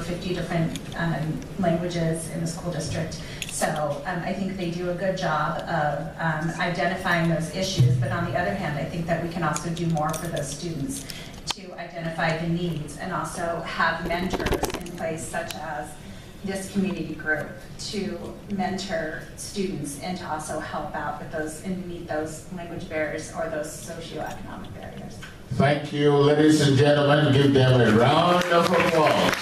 over 50 different languages in the school district. So I think they do a good job of identifying those issues, but on the other hand, I think that we can also do more for those students to identify the needs and also have mentors in place, such as this community group, to mentor students and to also help out with those and meet those language barriers or those socioeconomic barriers. Thank you, ladies and gentlemen. Give them a round of applause.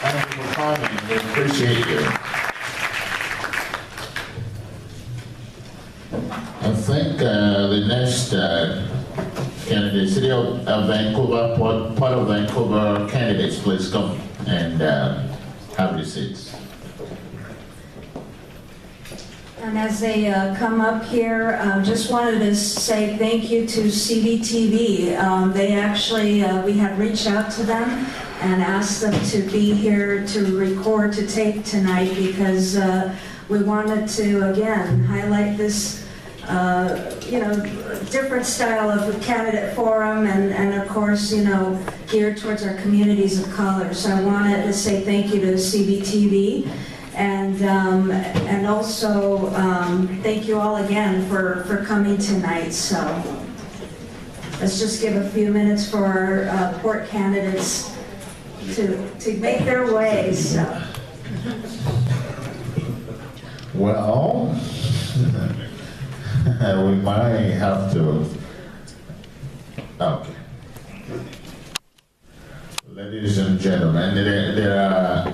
Thank you for coming. We appreciate you. I think the next candidate, City of Vancouver, part of Vancouver candidates, please come and have your seats. And as they come up here, just wanted to say thank you to CBTV. They actually, we had reached out to them and asked them to be here to record, to tape tonight, because we wanted to, again, highlight this different style of candidate forum and of course, geared towards our communities of color. So I wanted to say thank you to CBTV and also thank you all again for coming tonight. So let's just give a few minutes for our port candidates to make their way. So. Well, we might have to. Okay. Ladies and gentlemen, there are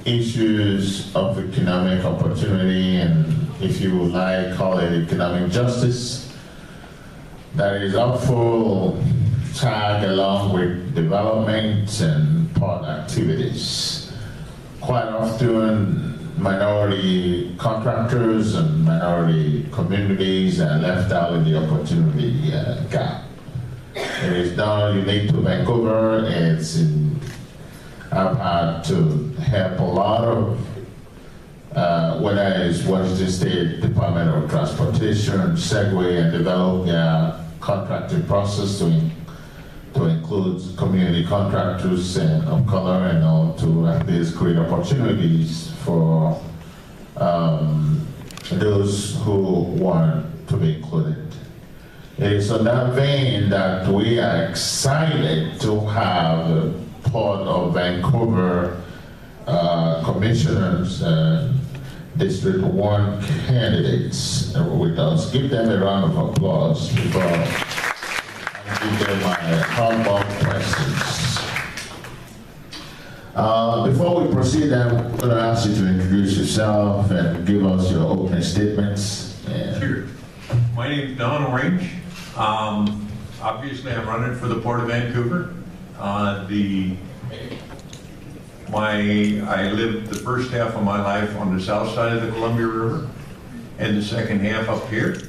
issues of economic opportunity, and if you would like, call it economic justice, that is awful tag along with development and port activities. Quite often, minority contractors and minority communities are left out in the opportunity gap. It is not unique to Vancouver. I've had to help a lot of, whether it's Washington State Department of Transportation, segue and develop their contracting process to include community contractors and of color and all, to at least create opportunities for those who want to be included. It is in that vein that we are excited to have the Port of Vancouver commissioners and District 1 candidates with us. Give them a round of applause before I give them my hardball questions. Before we proceed, I'm going to ask you to introduce yourself and give us your opening statements. Sure. My name is Don Orange. Obviously, I'm running for the Port of Vancouver. I lived the first half of my life on the south side of the Columbia River and the second half up here.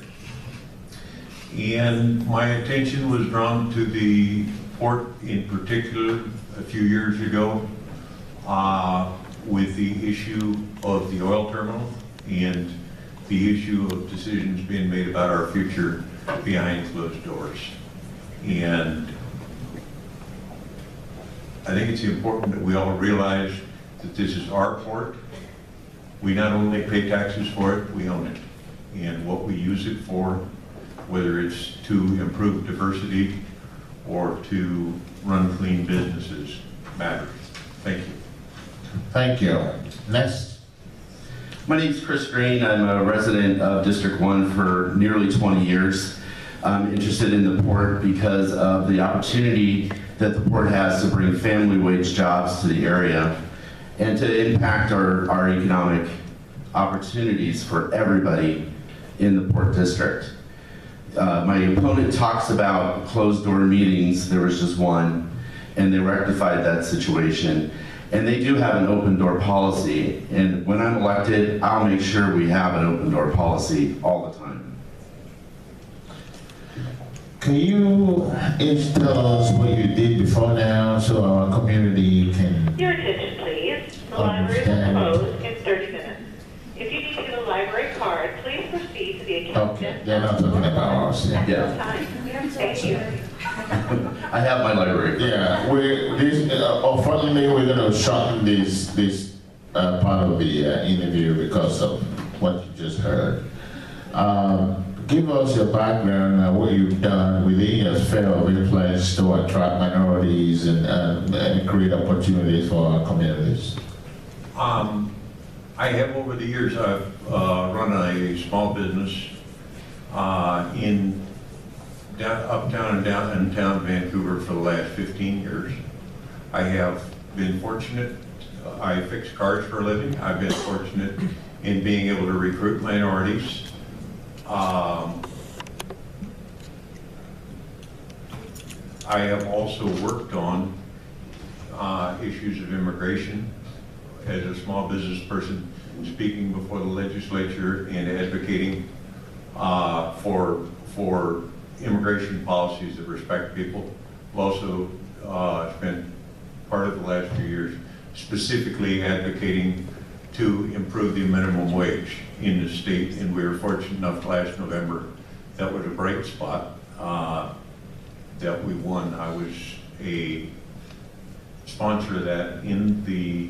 And my attention was drawn to the port in particular a few years ago with the issue of the oil terminal and the issue of decisions being made about our future behind closed doors. And I think it's important that we all realize that this is our port. We not only pay taxes for it, we own it. And what we use it for, whether it's to improve diversity or to run clean businesses, matters. Thank you. Thank you. Next. My name is Kris Greene. I'm a resident of District 1 for nearly 20 years. I'm interested in the port because of the opportunity that the port has to bring family wage jobs to the area and to impact our economic opportunities for everybody in the Port District. My opponent talks about closed door meetings. There was just one, and they rectified that situation. And they do have an open door policy. And when I'm elected, I'll make sure we have an open door policy all the time. Can you each tell us what you did before now so our community can... Your attention, please. The library will close in 30 minutes. If you need to get a library card, please proceed to the account. Okay, they're not talking about ours. Yeah. Thank you. I have my library. Yeah, unfortunately, we're going to shorten this part of the interview because of what you just heard. Give us your background and what you've done within your sphere of influence to attract minorities and create opportunities for our communities. I have over the years, I've run a small business in uptown and downtown Vancouver for the last 15 years. I have been fortunate. I fix cars for a living. I've been fortunate in being able to recruit minorities. I have also worked on issues of immigration as a small business person, speaking before the legislature and advocating for immigration policies that respect people. I've also spent part of the last few years specifically advocating to improve the minimum wage in the state, and we were fortunate enough last November, that was a bright spot that we won. I was a sponsor of that in the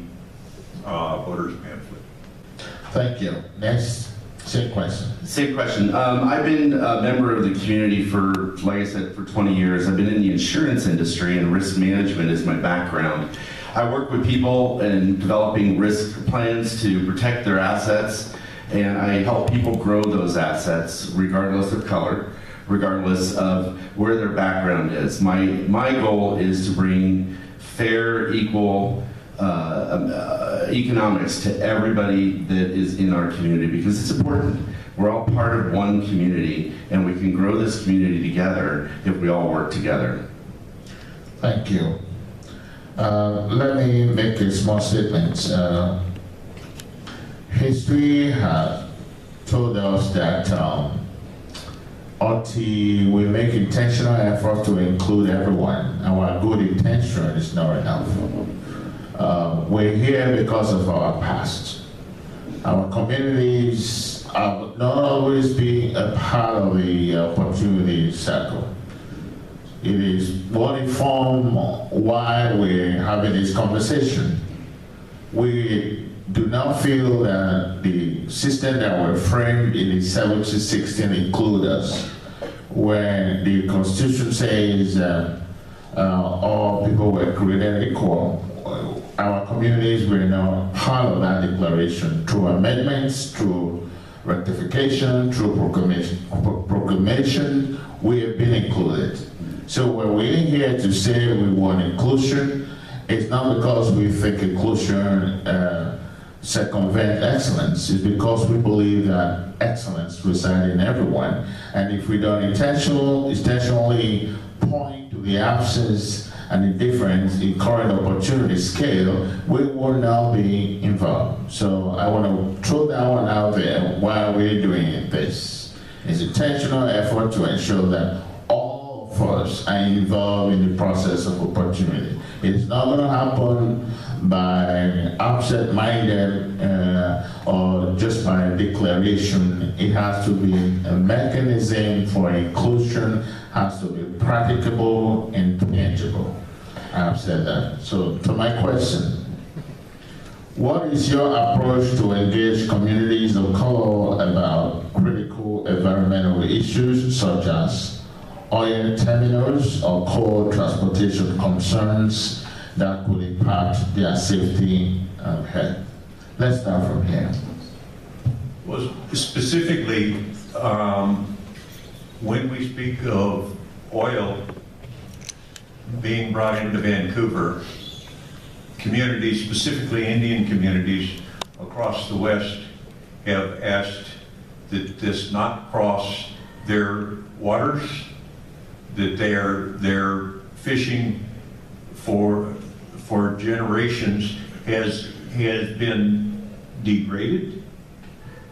voters pamphlet. Thank you. Next, same question. Same question. I've been a member of the community for, like I said, for 20 years. I've been in the insurance industry, and risk management is my background. I work with people in developing risk plans to protect their assets, and I help people grow those assets regardless of color, regardless of where their background is. My goal is to bring fair, equal economics to everybody that is in our community, because it's important. We're all part of one community, and we can grow this community together if we all work together. Thank you. Let me make a small statement. History has told us that until we make intentional effort to include everyone, our good intention is not enough. We're here because of our past. Our communities have not always been a part of the opportunity circle. It is what informs why we're having this conversation. We do not feel that the system that were framed in the 1716 include us, where the Constitution says all people were created equal. Our communities were not part of that declaration through amendments, through rectification, through proclamation, we have been included. So we're waiting here to say we want inclusion. It's not because we think inclusion circumvent excellence. It's because we believe that excellence resides in everyone. And if we don't intentionally point to the absence and the difference in current opportunity scale, we will not be involved. So I want to throw that one out there. Why are we doing this? It's intentional effort to ensure that all of us are involved in the process of opportunity. It's not going to happen by absent-minded or just by declaration. It has to be a mechanism for inclusion, has to be practicable and tangible. I've said that. So to my question, what is your approach to engage communities of color about critical environmental issues such as oil terminals or coal transportation concerns that could impact their safety and health? Let's start from here. Well, specifically, when we speak of oil being brought into Vancouver, communities, specifically Indian communities across the West, have asked that this not cross their waters, that they're fishing for generations has been degraded,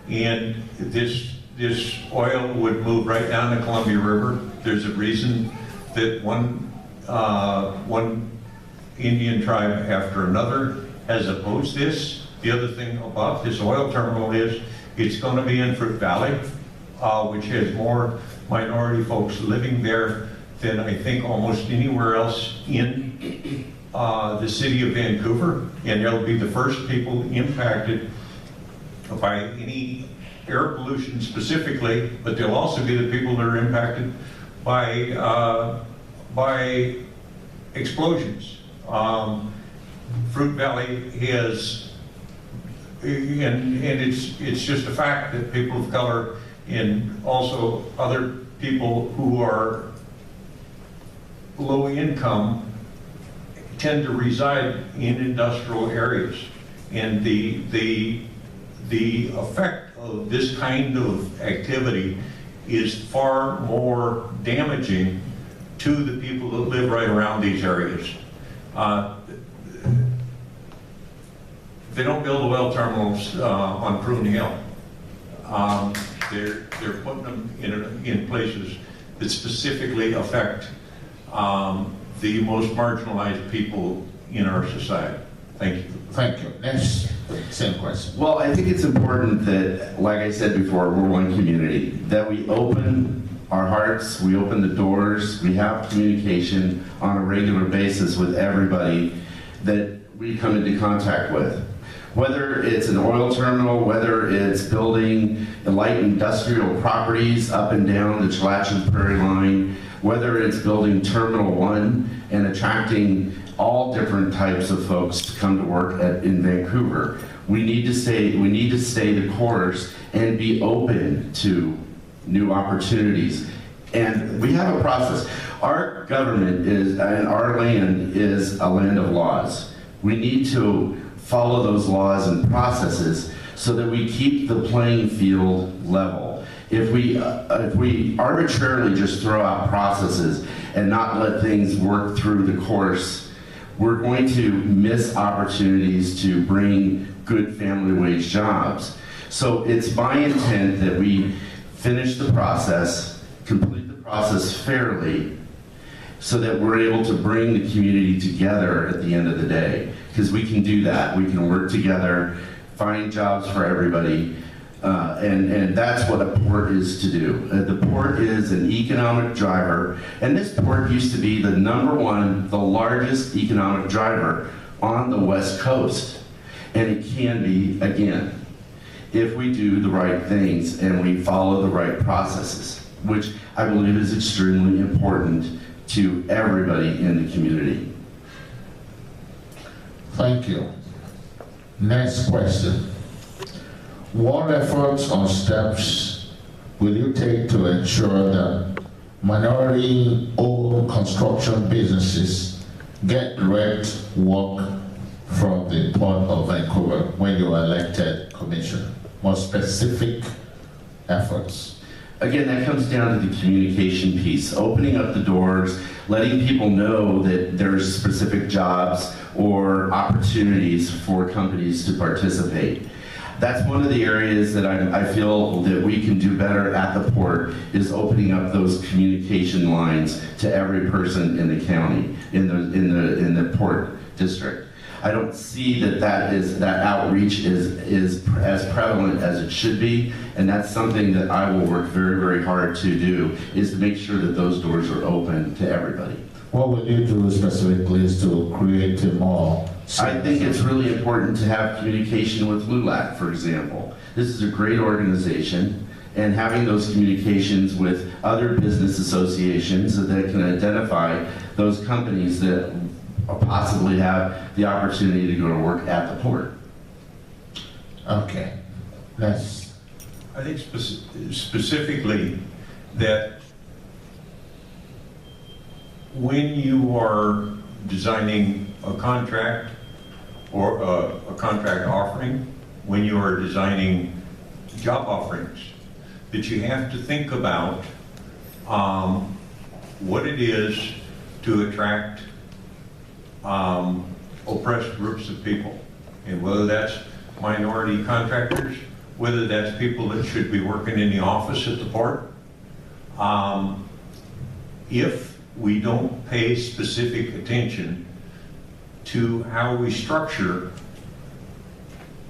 and this oil would move right down the Columbia River. There's a reason that one Indian tribe after another has opposed this. The other thing about this oil terminal is it's going to be in Fruit Valley, which has more minority folks living there than I think almost anywhere else in the city of Vancouver, and they'll be the first people impacted by any air pollution specifically, but they'll also be the people that are impacted by explosions. Fruit Valley has, and it's just a fact that people of color and also other people who are low income tend to reside in industrial areas. And the effect of this kind of activity is far more damaging to the people that live right around these areas. They don't build oil terminals on Prune Hill. They're putting them in places that specifically affect the most marginalized people in our society. Thank you. Thank you. Next, same question. Well, I think it's important that, like I said before, we're one community, that we open our hearts, we open the doors, we have communication on a regular basis with everybody that we come into contact with. Whether it's an oil terminal, whether it's building light industrial properties up and down the Chalachin Prairie line, whether it's building Terminal 1 and attracting all different types of folks to come to work in Vancouver. We need to stay the course and be open to new opportunities. And we have a process. Our government and our land is a land of laws. We need to follow those laws and processes so that we keep the playing field level. If we arbitrarily just throw out processes and not let things work through the course, we're going to miss opportunities to bring good family wage jobs. So it's my intent that we finish the process, complete the process fairly, so that we're able to bring the community together at the end of the day. Because we can do that. We can work together, find jobs for everybody, and that's what a port is to do. The port is an economic driver, and this port used to be the #1, the largest economic driver on the West Coast. And it can be again, if we do the right things and we follow the right processes, which I believe is extremely important to everybody in the community. Thank you. Next question. What efforts or steps will you take to ensure that minority-owned construction businesses get direct work from the Port of Vancouver when you are elected commissioner? More specific efforts. Again, that comes down to the communication piece, opening up the doors, letting people know that there's specific jobs or opportunities for companies to participate. That's one of the areas that I feel that we can do better at the port, is opening up those communication lines to every person in the county, in the port district. I don't see that outreach is as prevalent as it should be, and that's something that I will work very, very hard to do, is to make sure that those doors are open to everybody. What will you do specifically is to create a more... I think it's really important to have communication with LULAC, for example. This is a great organization, and having those communications with other business associations that can identify those companies that possibly have the opportunity to go to work at the port. Okay. Next. I think specifically that when you are designing a contract or a contract offering, when you are designing job offerings, that you have to think about what it is to attract oppressed groups of people, and whether that's minority contractors, whether that's people that should be working in the office at the port. If we don't pay specific attention to how we structure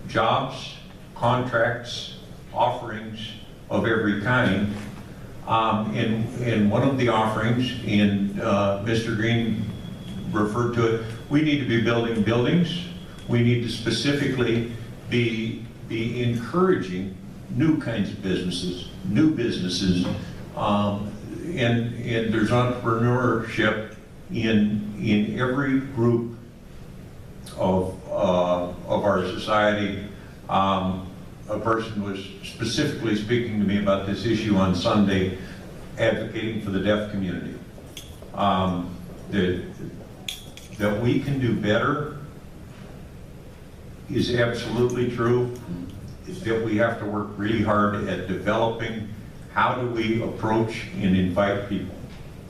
jobs, contracts, offerings of every kind, In one of the offerings, and Mr. Greene referred to it, we need to be building buildings. We need to specifically be encouraging new kinds of businesses, new businesses, and there's entrepreneurship in every group of our society. A person was specifically speaking to me about this issue on Sunday, advocating for the deaf community. That we can do better is absolutely true. Is that we have to work really hard at developing how do we approach and invite people.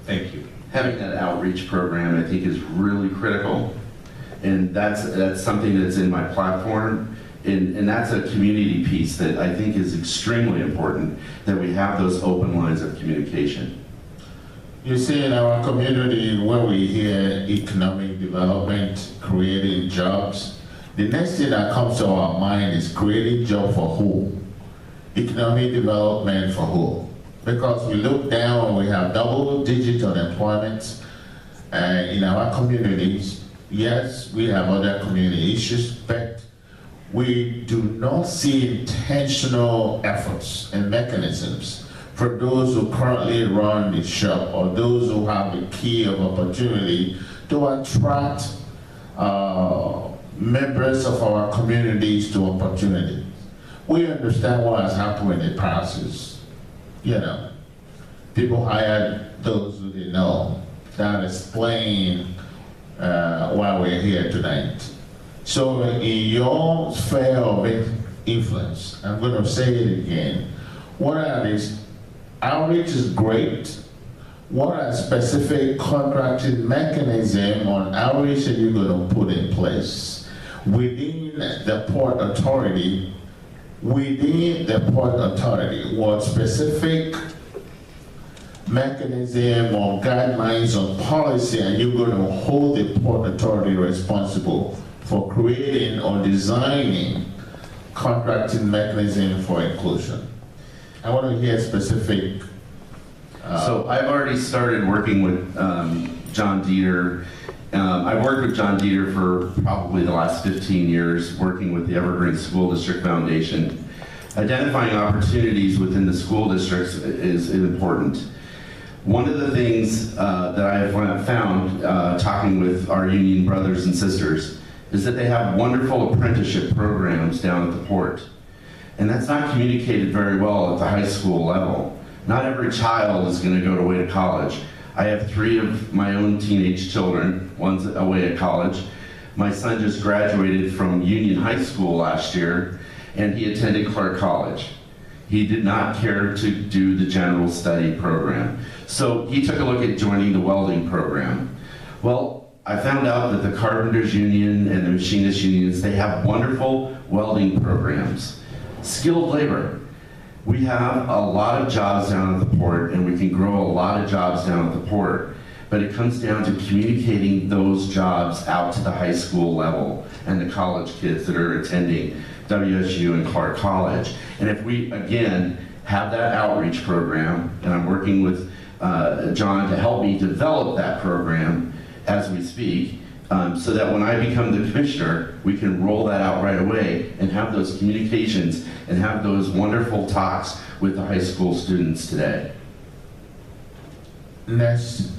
Thank you. Having that outreach program, I think, is really critical, and that's something that's in my platform, and that's a community piece that I think is extremely important, that we have those open lines of communication. You see, in our community, when we hear economic development, creating jobs, the next thing that comes to our mind is creating job for who? Economic development for who? Because we look down, we have double-digit unemployment in our communities. Yes, we have other community issues, but we do not see intentional efforts and mechanisms for those who currently run the shop or those who have the key of opportunity to attract members of our communities to opportunity. We understand what has happened in the past is, people hired those who they know. That explains why we're here tonight. So in your sphere of influence, I'm going to say it again, what are these? Outreach is great. What are specific contracting mechanism on outreach that you're going to put in place within the Port Authority? Within the Port Authority, what specific mechanism or guidelines or policy are you going to hold the Port Authority responsible for creating or designing contracting mechanism for inclusion? I want to hear specific. So I've already started working with John Dieter. I've worked with John Dieter for probably the last 15 years, working with the L.Greene School District Foundation. Identifying opportunities within the school districts is important. One of the things that I have found talking with our union brothers and sisters is that they have wonderful apprenticeship programs down at the port. And that's not communicated very well at the high school level. Not every child is going to go away to college. I have 3 of my own teenage children, one's away at college. My son just graduated from Union High School last year, and he attended Clark College. He did not care to do the general study program. So he took a look at joining the welding program. Well, I found out that the Carpenters Union and the Machinists Unions, they have wonderful welding programs. Skilled labor. We have a lot of jobs down at the port, and we can grow a lot of jobs down at the port, but it comes down to communicating those jobs out to the high school level and the college kids that are attending WSU and Clark College. And if we, again, have that outreach program, and I'm working with John to help me develop that program as we speak, so that when I become the commissioner, we can roll that out right away and have those communications and have those wonderful talks with the high school students today. Next.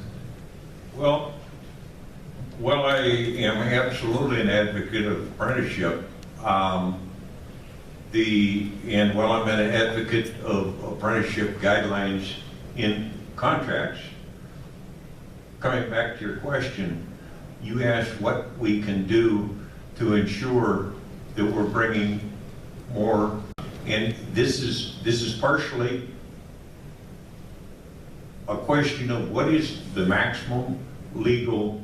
Well, I am absolutely an advocate of apprenticeship. And while I'm an advocate of apprenticeship guidelines in contracts, coming back to your question, you asked what we can do to ensure that we're bringing more, and this is partially a question of what is the maximum legal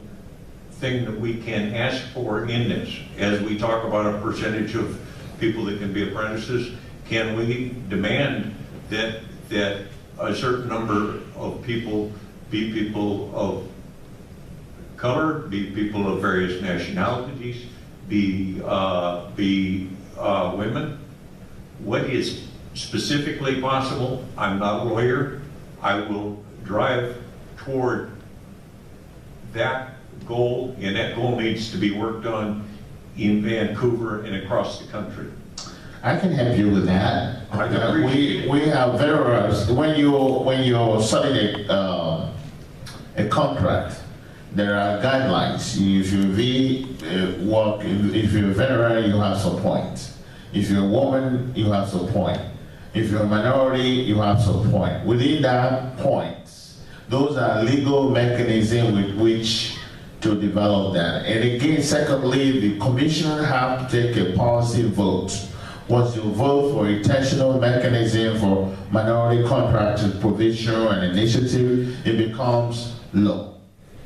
thing that we can ask for in this. As we talk about a percentage of people that can be apprentices, can we demand that a certain number of people be people of color, be people of various nationalities, be women? What is specifically possible? I'm not a lawyer. I will drive toward that goal, and that goal needs to be worked on in Vancouver and across the country. I can help you with that. I can appreciate it. We have veterans. When you're signing a contract, there are guidelines. If you're a veteran, you have some points. If you're a woman, you have some point. If you're a minority, you have some point. Within that points, those are legal mechanisms with which to develop that. And again, secondly, the commissioner have to take a policy vote. Once you vote for intentional mechanism for minority contracted provision and initiative, it becomes law.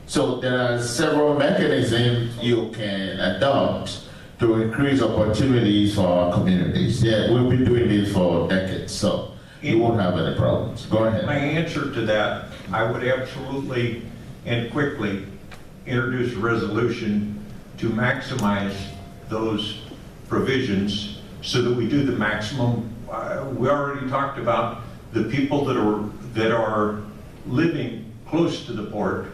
So there are several mechanisms you can adopt to increase opportunities for our communities. Yeah, we've been doing this for decades, so you won't have any problems. Go ahead. My answer to that, I would absolutely and quickly introduce a resolution to maximize those provisions so that we do the maximum. We already talked about the people that are living close to the port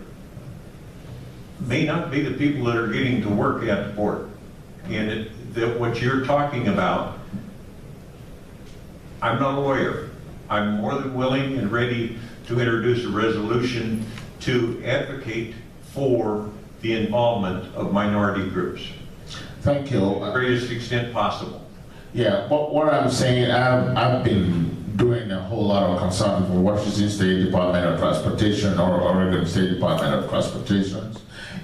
may not be the people that are getting to work at the port. And that what you're talking about, I'm not a lawyer. I'm more than willing and ready to introduce a resolution to advocate for the involvement of minority groups. Thank you. To the greatest extent possible. Yeah, but what I'm saying, I've been doing a whole lot of consulting for Washington State Department of Transportation or Oregon State Department of Transportation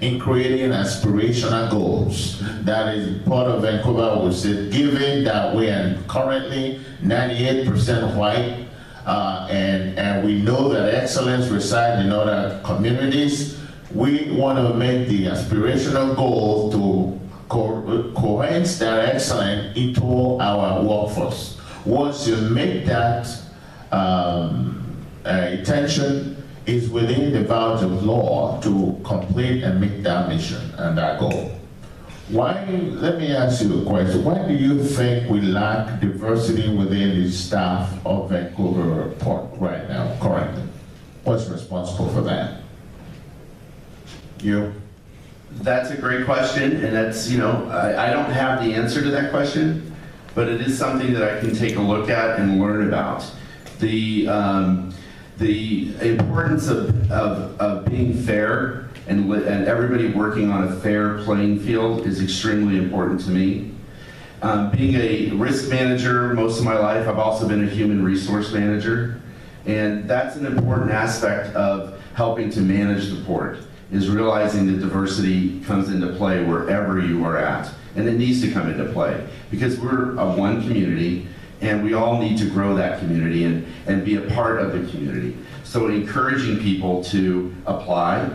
in creating aspirational goals. That is part of Vancouver. We said, given that we are currently 98% white, and we know that excellence resides in other communities, we want to make the aspirational goal to cohence that excellence into our workforce. Once you make that intention, is within the bounds of law to complete and meet that mission and that goal. Why, let me ask you a question. Why do you think we lack diversity within the staff of Vancouver Port right now, currently? What's responsible for that? You? That's a great question, and that's, I don't have the answer to that question, but it is something that I can take a look at and learn about. The importance of being fair and everybody working on a fair playing field is extremely important to me. Being a risk manager most of my life, I've also been a human resource manager, and that's an important aspect of helping to manage the port, is realizing that diversity comes into play wherever you are at, and it needs to come into play because we're a one community and we all need to grow that community and be a part of the community. So encouraging people to apply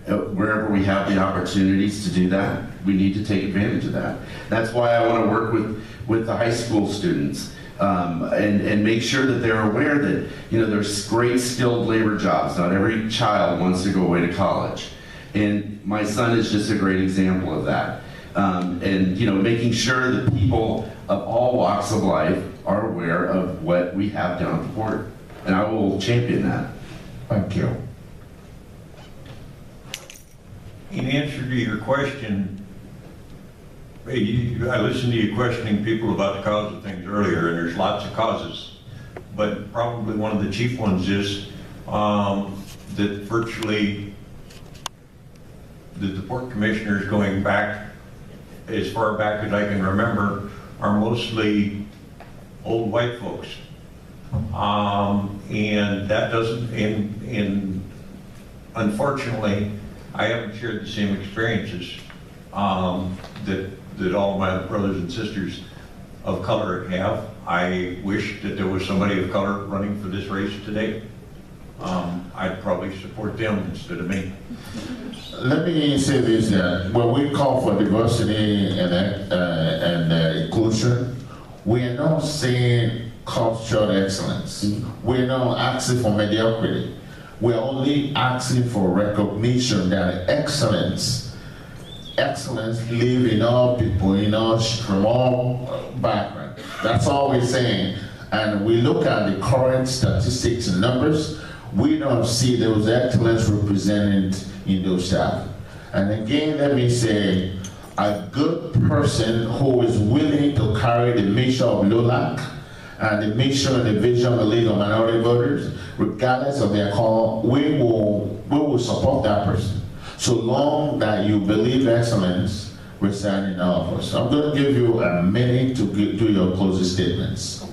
wherever we have the opportunities to do that, we need to take advantage of that. That's why I want to work with the high school students and make sure that they're aware that there's great skilled labor jobs. Not every child wants to go away to college. And my son is just a great example of that. Making sure that people of all walks of life are aware of what we have down at the port. And I will champion that. Thank you. In answer to your question, I listened to you questioning people about the cause of things earlier, and there's lots of causes. But probably one of the chief ones is that virtually the port commissioners going back as far back as I can remember are mostly old white folks. And that doesn't, and unfortunately, I haven't shared the same experiences that all my brothers and sisters of color have. I wish that there was somebody of color running for this race today. I'd probably support them instead of me. Let me say this, when we call for diversity and inclusion, we are not saying cultural excellence. We're not asking for mediocrity. We're only asking for recognition that excellence live in all people, from all backgrounds. That's all we're saying. and we look at the current statistics and numbers, we don't see those excellence represented in those staff. And again, let me say, a good person who is willing to carry the mission of LULAC and the mission and the vision of the League of Minority Voters, regardless of their call, we will support that person. So long that you believe excellence reside in all of us. I'm going to give you a minute to do your closing statements.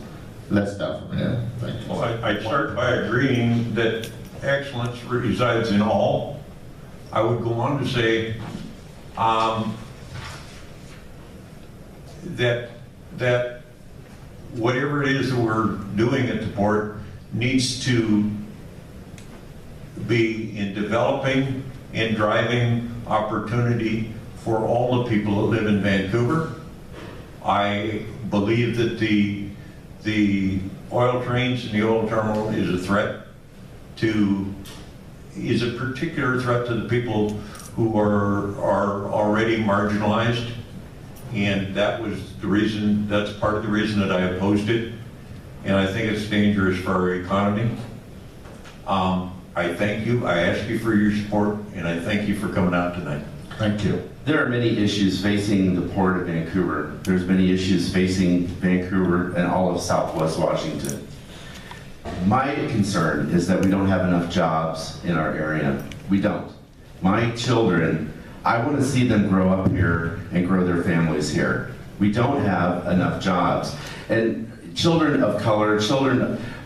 Let's start from here. Thank you. Well, I'd start by agreeing that excellence resides in all. I would go on to say that whatever it is that we're doing at the port needs to be in developing and driving opportunity for all the people that live in Vancouver. I believe that the oil trains and the oil terminal is a particular threat to the people who are already marginalized, and that's part of the reason that I opposed it, and I think it's dangerous for our economy. I thank you, I ask you for your support, and I thank you for coming out tonight. Thank you. There are many issues facing the Port of Vancouver. There's many issues facing Vancouver and all of Southwest Washington. My concern is that we don't have enough jobs in our area. We don't. My children, I want to see them grow up here and grow their families here. We don't have enough jobs. And children of color,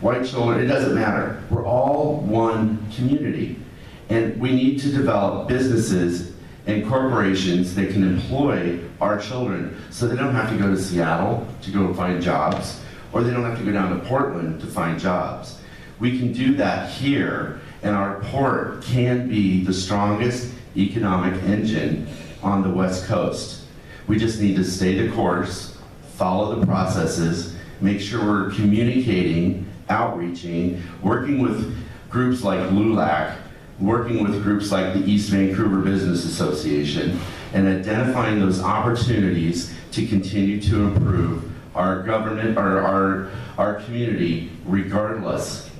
white children, it doesn't matter. We're all one community. And we need to develop businesses and corporations that can employ our children so they don't have to go to Seattle to go find jobs, or they don't have to go down to Portland to find jobs. We can do that here, and our port can be the strongest economic engine on the West Coast. We just need to stay the course, follow the processes, make sure we're communicating, outreaching, working with groups like LULAC, working with groups like the East Vancouver Business Association, and identifying those opportunities to continue to improve our government, our community, regardless.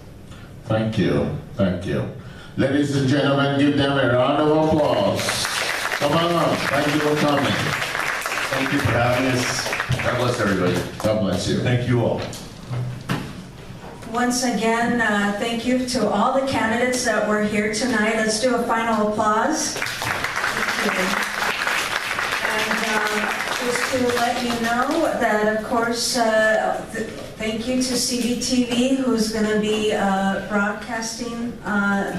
Thank you. Thank you. Ladies and gentlemen, give them a round of applause. Come on. Thank you for coming. Thank you for having us. God bless everybody. God bless you. Thank you all. Once again, thank you to all the candidates that were here tonight. Let's do a final applause. Thank you. And just to let you know that, of course, thank you to CBTV, who's going to be broadcasting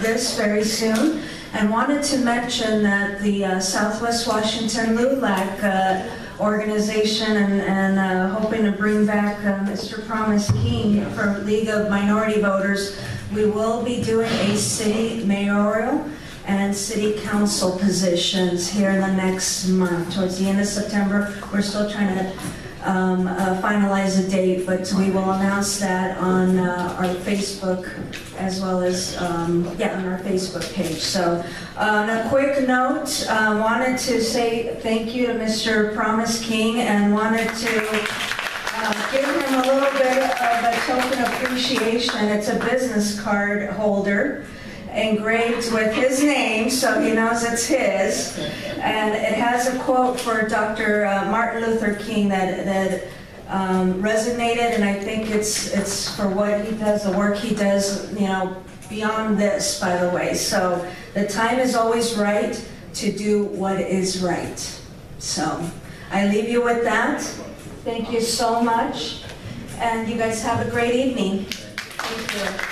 this very soon. And wanted to mention that the Southwest Washington LULAC organization and hoping to bring back Mr. Promise King for League of Minority Voters, we will be doing a city mayoral and city council positions here in the next month, towards the end of September. We're still trying to finalize a date, but we will announce that on our Facebook as well as, on our Facebook page. So on a quick note, wanted to say thank you to Mr. Promise King and wanted to give him a little bit of a token of appreciation. It's a business card holder engraved with his name, so he knows it's his. And it has a quote for Dr. Martin Luther King that resonated, and I think it's for what he does, the work he does, beyond this, by the way. So the time is always right to do what is right. So I leave you with that. Thank you so much, and you guys have a great evening. Thank you.